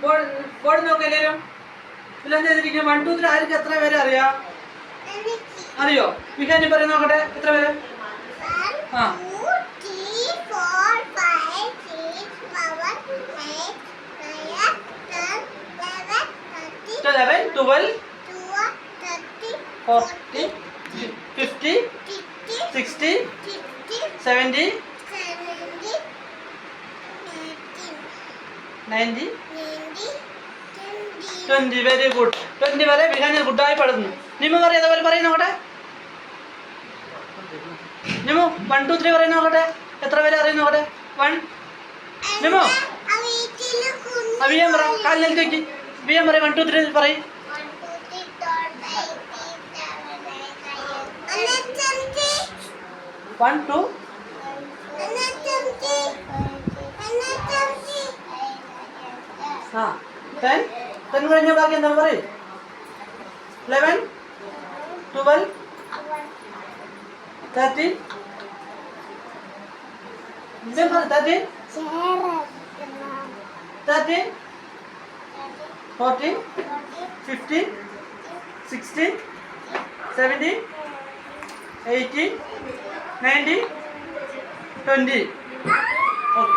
Board നോക്കാം എല്ലാവരും. ഇതിലെന്താ എഴുതിയിരിക്കുന്നത്? 1 2 3 ആർക്ക് എത്ര പേരെ അറിയാം? അറിയോ? വിഹാനി പറയും നോക്കട്ടെ, എത്ര പേര്? 1 2 3 4 5 6 7 8 9 10 11 12 13 14 50 60 70 90 20. Very good. 20 വരെ വിഹാനി ഗുഡായി പഠിക്കുന്നു. നിമു പറയും അതുപോലെ പറയും നോക്കട്ടെ. നിമു 1 2 3 പറയും നോക്കട്ടെ, എത്ര പേര് അറിയും നോക്കട്ടെ? 1. നിമു വിയാൻ പറ, കാലിലേക്ക് വെക്കി. വിയാൻ പറയും 1 2 3 പറയും. 1 2 10 10 കഴിഞ്ഞ ബാക്കി എന്താ പറയും? 11 12 13 13 13 14 15 16 17 18 19 20. ഓക്കെ.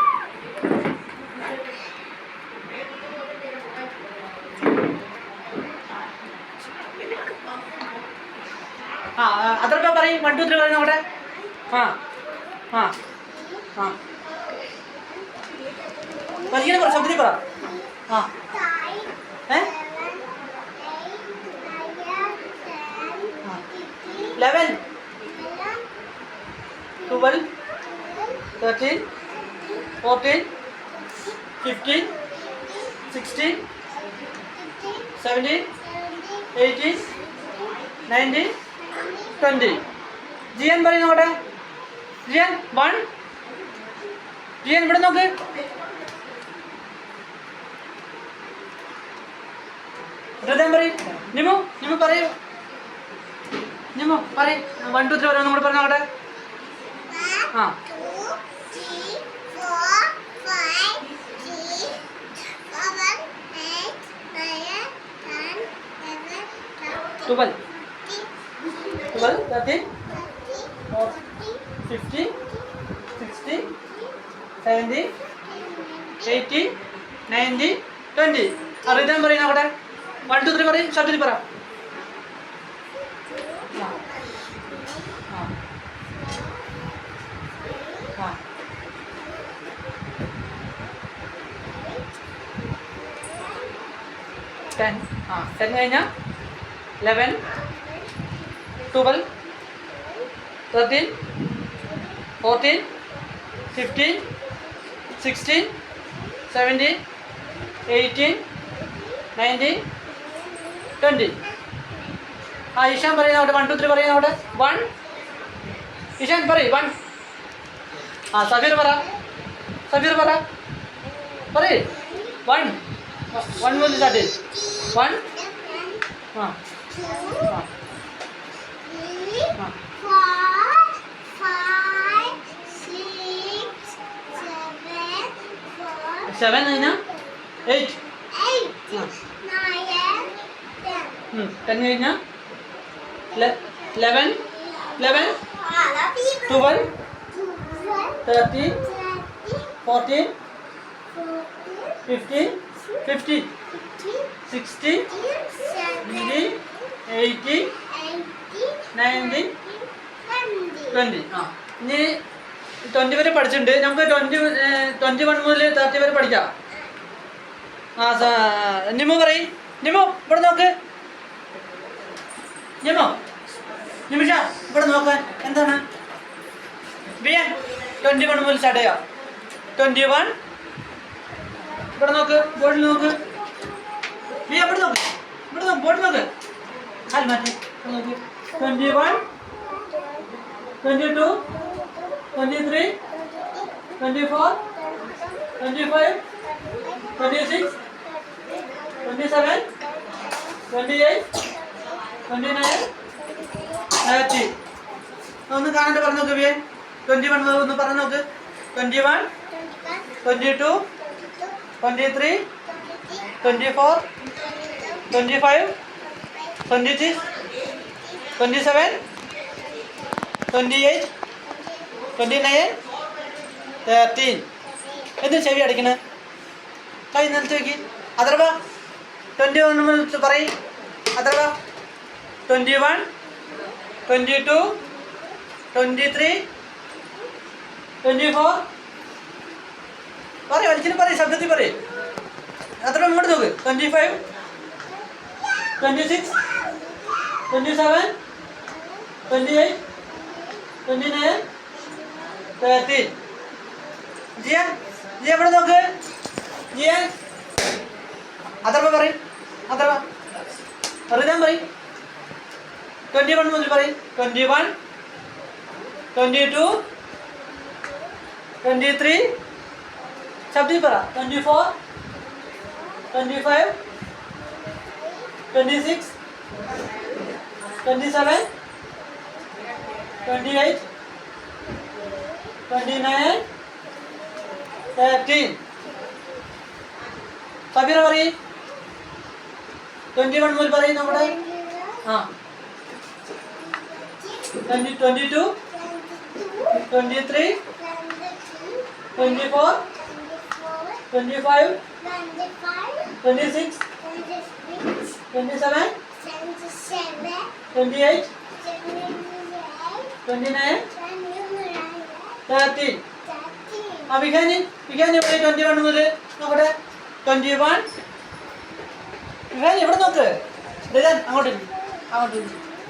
അതൊക്കെ പറയും. 1 2 3 പറയും നോക്കട്ടെ. വലിയ പറ, ശബ്ദത്തിൽ പറ. 11 12 13 14 15 16 17 18 19 20. ജിയൻ പറയും നോക്കട്ടെ. ജിയൻ 1. ജിയൻ ഇവിടെ നോക്ക്. ഹൃദയം പറയും. നിമു പറയൂ. നിമു പറയും. 1 2 3 പറയും. നമ്മൾ പറഞ്ഞു നോക്കട്ടെ. 1 2 3 4 5 6 7 8 9 10 11 12 13 50 60 70 80 90 20. ഹൃദയം പറയും നോക്കട്ടെ. 1 2 3 പറയും. ശബ്ദത്തിൽ പറ. ടെൻ കഴിഞ്ഞാൽ 11 12 13 14 15 16 17 18 19 20. ഈശാൻ പറയുന്നവിടെ 1 2 3 പറയുന്നവിടെ. 1. ഈശാൻ പറയും 1. സബീർ പറ. പറയ് 1. 1 മുതൽ സ്റ്റാർട്ട് ചെയ്ത് 1 7 കഴിഞ്ഞാൽ 8 10 കഴിഞ്ഞാൽ 11 12 13 14 15 50 60 70 80 90 20. ഇനി 20 വരെ പഠിച്ചിട്ടുണ്ട്. നമുക്ക് 21 മുതൽ 30 വരെ പഠിക്കാം. നിമു പറയും. നിമു ഇവിടെ നോക്ക്. നിമിഷ ഇവിടെ നോക്കാൻ എന്താണ്? ബിയാൻ 21 മുതൽ സ്റ്റാർട്ട് ചെയ്യാം. 21 ഇവിടെ നോക്ക്. ബോർഡിൽ നോക്ക്. ബിയാ ഇവിടെ നോക്ക്. ബോർഡിൽ നോക്ക്. കാൽ മാറ്റി നോക്ക്. 21 22 23 24 25 26 27 28 29 30. ഒന്ന് കാണാണ്ട് പറഞ്ഞു നോക്ക്. ബിയൻ 21 ഒന്ന് പറഞ്ഞു നോക്ക്. 21 22 23 24, 25, 26, 27, 28, 29, 13. എന്തിനു ചെവി അടിക്കണേ? കൈ നിലത്ത് വെക്കി. അഥർവ 21 പറയും. അഥർവ 21, 22, 23, 24. പറയും, വലിച്ചിന് പറയും, ശബ്ദത്തിൽ പറയും. അത്ര ഇങ്ങോട്ട് നോക്ക്. 25, 26, 27, 28, 29, 13. ജിയാൻ, ജിയ എവിടെ നോക്ക്. ജിയാൻ അഥർവ പറയും. അഥർവ റിതാൻ പറയും. 21 മുതൽ പറയും. 21, 22, 23. ശബ്ദത്തിൽ പറ. 24, 25, 26, 27, 28, 29, 13. സബീറ പറയും. 21 മുതൽ പറയും. നമ്മുടെ 22, 23, 24, 25, 26, 27, 28, 29, 13. വിഖാനി ഇവിടെ 21 മുതൽ നോക്കട്ടെ. 21. വിഖാനി ഇവിടെ നോക്ക്. അങ്ങോട്ട്